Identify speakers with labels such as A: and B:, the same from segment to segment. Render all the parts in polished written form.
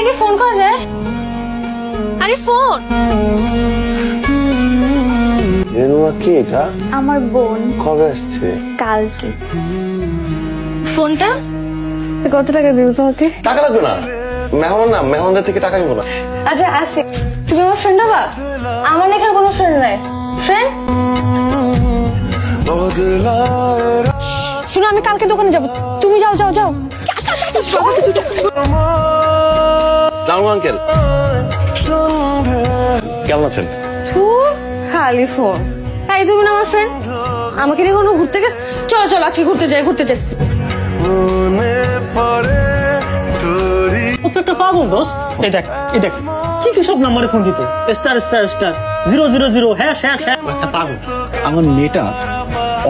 A: কি ফোন করা যায়? আরে ফোন।
B: রেনুয়া কি এটা?
A: আমার বোন।
B: কবে আসছে?
A: কালকে। ফোনটা কত টাকা দিব তোমাকে?
B: টাকা লাগবে না, মেহমান না, মেহমানদের থেকে টাকা নিব না।
A: আচ্ছা আসে, তুমি আমার ফ্রেন্ড হবা? আমার এখানে কোনো ফ্রেন্ড নাই। ফ্রেন্ড শুনো, আমি কালকে দোকানে যাব, তুমি যাও যাও যাও।
B: সালাম আঙ্কেল, কেমন আছেন?
A: খালি ফোন। তাই তুমি না আমার ফ্রেন্ড, আমাকে নিয়ে কোনো ঘুরতে গেছ? চলো চলো আজকে ঘুরতে যাই, ঘুরতে যাই।
C: একটা পাগল দোস্ত। এই দেখ এই দেখ, কি কি সব নাম্বারে ফোন দিত, star star star 000 hash hash hash. একটা পাগল।
D: আমার মেয়েটা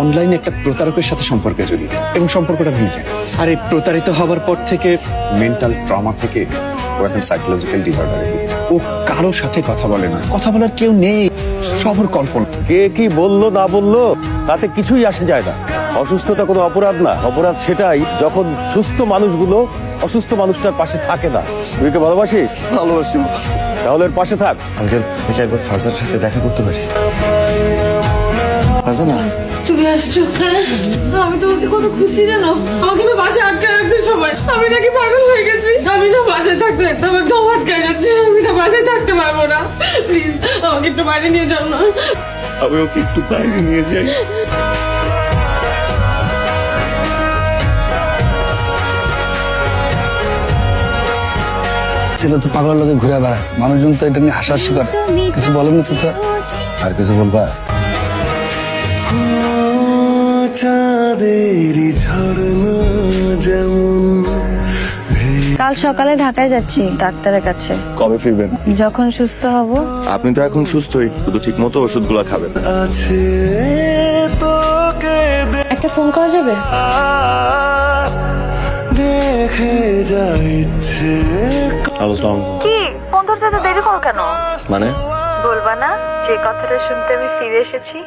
D: অনলাইনে একটা প্রতারকের সাথে সম্পর্কে জড়িত এবং সম্পর্কটা ভেঙে যায়। আর এই প্রতারিত হবার পর থেকে মেন্টাল ট্রমা থেকে ও এখন সাইকোলজিক্যাল ডিসঅর্ডারে ভুগছে। ও কারোর সাথে কথা বলে না, কথা বলার কেউ নেই, সব ওর কল্পনা।
E: কে কি বললো না বললো তাতে কিছুই আসে যায় না। অসুস্থতা কোনো অপরাধ না, অপরাধ সেটাই যখন সুস্থ মানুষগুলো অসুস্থ মানুষটার পাশে থাকে না। তুই কে ভালোবাসিস?
B: ভালোবাসি।
E: তাহলে ওর পাশে থাক।
B: আঙ্কেল, আমি একবার ফারজার সাথে দেখা করতে পারি? ফারজানা,
F: তুমি আসছো? হ্যাঁ, আমি তোমাকে কত খুঁজছি জানো। আমাকে না বাসায় আটকে রাখছে সবাই। আমি নাকি পাগল হয়ে গেছি। আমি না বাসায় থাকতে আমার দম আটকে যাচ্ছে। আমি না বাসায় থাকতে পারবো না। প্লিজ আমাকে একটু বাইরে নিয়ে যাও না।
B: আমি ওকে একটু বাইরে নিয়ে যাই।
G: ছেলে তো পাগলের লোকে ঘুরে বেড়ায়, মানুষজন তো এটা নিয়ে হাসাহাসি করে। কিছু বলেন না তো স্যার?
B: আর কিছু বলবা?
A: কাল সকালে ঢাকায় যাচ্ছি ডাক্তারের কাছে।
B: কবে ফিরবেন?
A: যখন সুস্থ হব।
B: আপনি তো এখন সুস্থই, শুধু ঠিক মতো ওষুধগুলো খাবেন।
A: একটা ফোন করা যাবে? কি ফোন ধরতে এত দেরি করো কেন?
B: মানে
A: বলবা না যে কথাটা শুনতে আমি ফিরে এসেছি?